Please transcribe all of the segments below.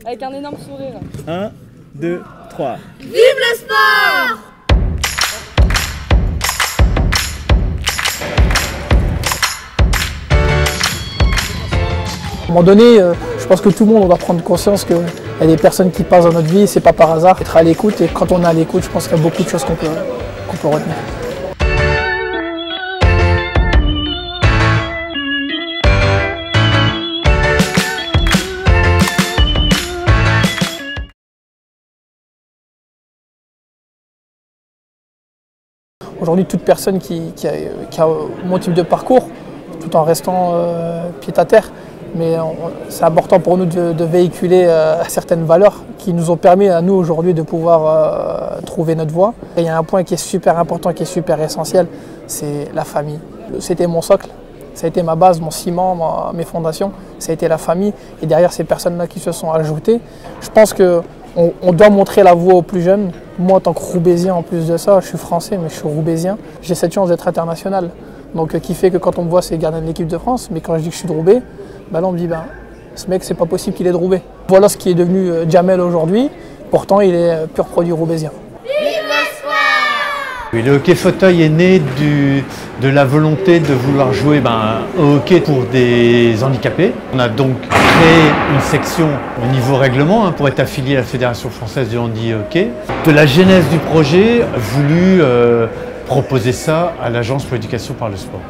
Avec un énorme sourire. 1, 2, 3. Vive le sport! À un moment donné, je pense que tout le monde doit prendre conscience qu'il y a des personnes qui passent dans notre vie, c'est pas par hasard. Être à l'écoute, et quand on est à l'écoute, je pense qu'il y a beaucoup de choses qu'on peut retenir. Aujourd'hui, toute personne qui a mon type de parcours, tout en restant pied à terre, mais c'est important pour nous de véhiculer certaines valeurs qui nous ont permis à nous aujourd'hui de pouvoir trouver notre voie. Et il y a un point qui est super important, qui est super essentiel, c'est la famille. C'était mon socle, ça a été ma base, mon ciment, mes fondations, ça a été la famille. Et derrière ces personnes-là qui se sont ajoutées, je pense qu'on doit montrer la voie aux plus jeunes. Moi, en tant que Roubaisien, en plus de ça, je suis français, mais je suis Roubaisien. J'ai cette chance d'être international. Donc, qui fait que quand on me voit, c'est gardien de l'équipe de France. Mais quand je dis que je suis de Roubaix, là, on me dit, ce mec, c'est pas possible qu'il est de Roubaix. Voilà ce qui est devenu Djamel aujourd'hui. Pourtant, il est pur produit roubaisien. Oui, le hockey fauteuil est né de la volonté de vouloir jouer au hockey pour des handicapés. On a donc créé une section au niveau règlement pour être affilié à la Fédération française de handi-hockey. De la genèse du projet, voulu proposer ça à l'Agence pour l'éducation par le sport.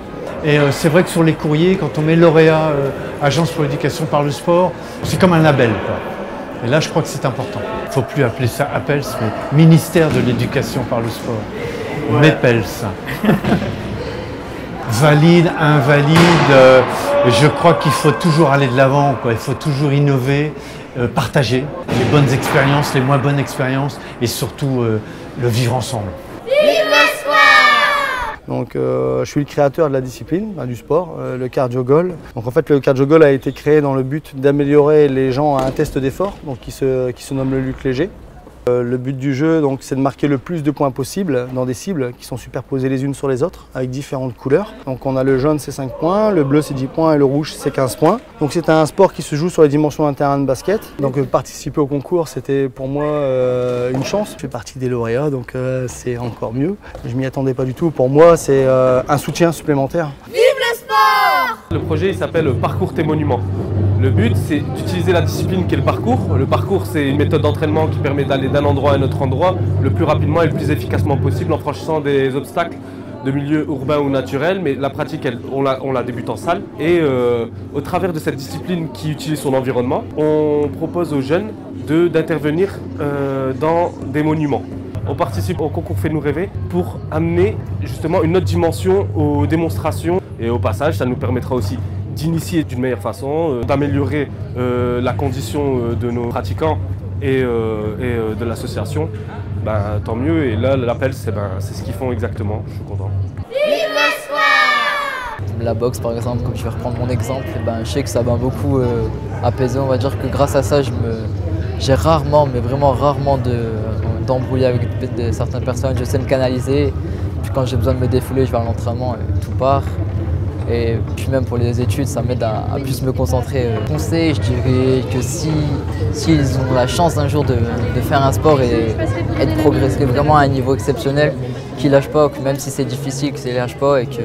Et c'est vrai que sur les courriers, quand on met lauréat Agence pour l'éducation par le sport, c'est comme un label, quoi. Et là, je crois que c'est important. Il ne faut plus appeler ça APELS, mais Ministère de l'éducation par le sport. MEPELS. Valide, invalide, je crois qu'il faut toujours aller de l'avant, il faut toujours innover, partager les bonnes expériences, les moins bonnes expériences et surtout le vivre ensemble. Vive le sport! Donc, je suis le créateur de la discipline, du sport, le cardio goal. Donc en fait, le cardio goal a été créé dans le but d'améliorer les gens à un test d'effort, qui se nomme le Luc Léger. Le but du jeu, c'est de marquer le plus de points possible dans des cibles qui sont superposées les unes sur les autres avec différentes couleurs. Donc on a le jaune, c'est 5 points, le bleu, c'est 10 points et le rouge, c'est 15 points. Donc c'est un sport qui se joue sur les dimensions d'un terrain de basket. Donc participer au concours, c'était pour moi une chance. Je fais partie des lauréats, donc c'est encore mieux. Je m'y attendais pas du tout. Pour moi, c'est un soutien supplémentaire. Vive le sport! Le projet il s'appelle Parcours tes monuments. Le but, c'est d'utiliser la discipline qui est le parcours. Le parcours, c'est une méthode d'entraînement qui permet d'aller d'un endroit à un autre endroit le plus rapidement et le plus efficacement possible en franchissant des obstacles de milieu urbain ou naturel. Mais la pratique, on la débute en salle. Et au travers de cette discipline qui utilise son environnement, on propose aux jeunes d'intervenir dans des monuments. On participe au concours Fais-nous rêver pour amener justement une autre dimension aux démonstrations. Et au passage, ça nous permettra aussi d'initier d'une meilleure façon, d'améliorer la condition de nos pratiquants et de l'association, tant mieux. Et là, l'appel, c'est ce qu'ils font exactement. Je suis content. Vive le sport! La boxe, par exemple, comme je vais reprendre mon exemple, je sais que ça m'a beaucoup apaisé. On va dire que grâce à ça, j'ai rarement, mais vraiment rarement d'embrouiller avec certaines personnes. Je sais me canaliser. Puis quand j'ai besoin de me défouler, je vais à l'entraînement et tout part. Et puis même pour les études, ça m'aide à plus me concentrer. Conseil, je dirais que s'ils ont la chance un jour de faire un sport et de progresser vraiment à un niveau exceptionnel, qu'ils ne lâchent pas, que même si c'est difficile, qu'ils ne lâchent pas et que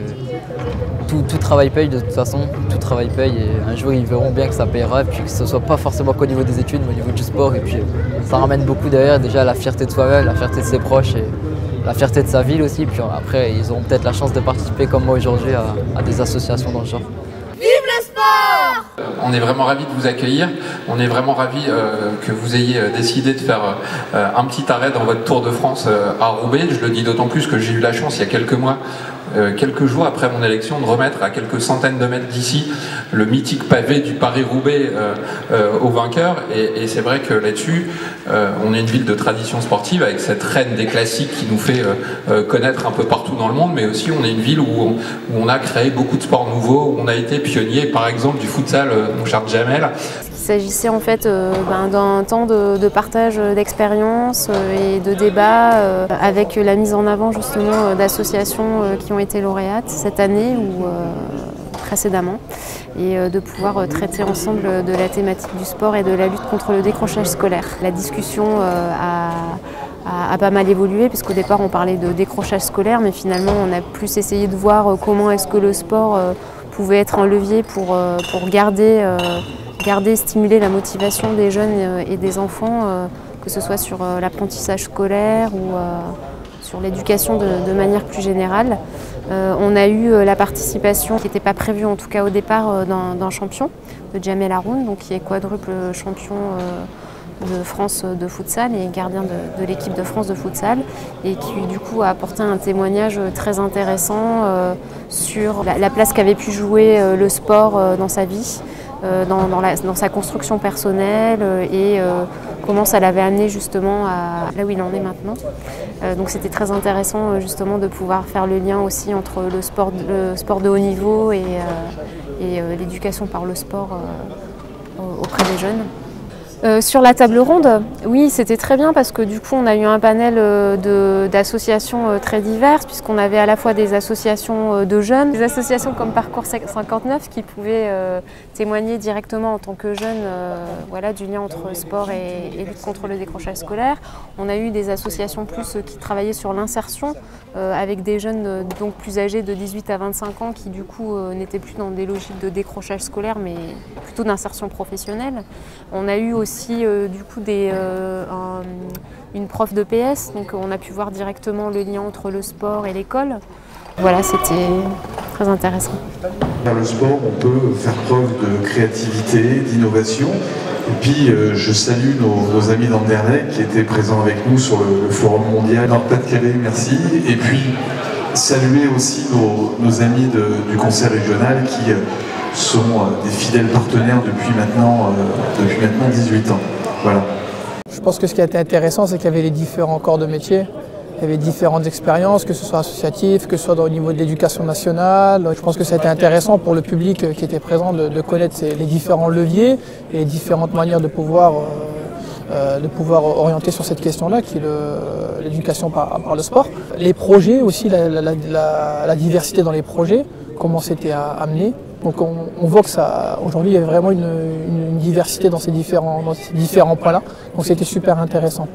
tout travail paye de toute façon, tout travail paye et un jour ils verront bien que ça payera et puis que ce ne soit pas forcément qu'au niveau des études mais au niveau du sport et puis ça ramène beaucoup derrière déjà la fierté de soi-même, la fierté de ses proches et la fierté de sa ville aussi, puis après ils auront peut-être la chance de participer comme moi aujourd'hui à des associations dans le genre. Vive le sport! On est vraiment ravis de vous accueillir, on est vraiment ravis que vous ayez décidé de faire un petit arrêt dans votre Tour de France à Roubaix. Je le dis d'autant plus que j'ai eu la chance il y a quelques mois, quelques jours après mon élection, de remettre à quelques centaines de mètres d'ici le mythique pavé du Paris-Roubaix au vainqueur. Et c'est vrai que là-dessus, on est une ville de tradition sportive avec cette reine des classiques qui nous fait connaître un peu partout dans le monde, mais aussi on est une ville où on a créé beaucoup de sports nouveaux, où on a été pionnier, par exemple du futsal, mon cher Djamel. Il s'agissait en fait d'un temps de partage d'expériences et de débats avec la mise en avant justement d'associations qui ont été lauréates cette année ou précédemment. et de pouvoir traiter ensemble de la thématique du sport et de la lutte contre le décrochage scolaire. La discussion a pas mal évolué, puisqu'au départ on parlait de décrochage scolaire, mais finalement on a plus essayé de voir comment est-ce que le sport pouvait être un levier pour garder, stimuler la motivation des jeunes et des enfants, que ce soit sur l'apprentissage scolaire ou sur l'éducation de manière plus générale. On a eu la participation, qui n'était pas prévue en tout cas au départ, d'un champion, de Jamel Haroun, donc qui est quadruple champion de France de futsal et gardien de l'équipe de France de futsal, et qui du coup a apporté un témoignage très intéressant sur la place qu'avait pu jouer le sport dans sa vie, dans sa construction personnelle et comment ça l'avait amené justement à là où il en est maintenant. Donc c'était très intéressant justement de pouvoir faire le lien aussi entre le sport de haut niveau et l'éducation par le sport auprès des jeunes. Sur la table ronde, oui, c'était très bien parce que du coup on a eu un panel d'associations très diverses, puisqu'on avait à la fois des associations de jeunes, des associations comme Parcours 59 qui pouvaient témoigner directement en tant que jeunes voilà, du lien entre sport et lutte contre le décrochage scolaire. On a eu des associations plus qui travaillaient sur l'insertion avec des jeunes donc plus âgés de 18 à 25 ans qui du coup n'étaient plus dans des logiques de décrochage scolaire mais plutôt d'insertion professionnelle. On a eu aussi du coup une prof de PS, donc on a pu voir directement le lien entre le sport et l'école. Voilà, c'était très intéressant. Dans le sport, on peut faire preuve de créativité, d'innovation. Et puis, je salue nos amis d'Andernay qui étaient présents avec nous sur le Forum mondial dans le Pas-de-Calais, merci. Et puis, saluer aussi nos amis du Conseil régional qui sont des fidèles partenaires depuis maintenant 18 ans. Voilà. Je pense que ce qui a été intéressant, c'est qu'il y avait les différents corps de métier. Il y avait différentes expériences, que ce soit associatif, que ce soit au niveau de l'éducation nationale. Je pense que ça a été intéressant pour le public qui était présent de connaître les différents leviers et les différentes manières de pouvoir orienter sur cette question-là, qui est l'éducation par le sport. Les projets aussi, la diversité dans les projets, comment c'était amené. Donc on voit que aujourd'hui il y a vraiment une diversité dans ces différents points-là. Donc c'était super intéressant.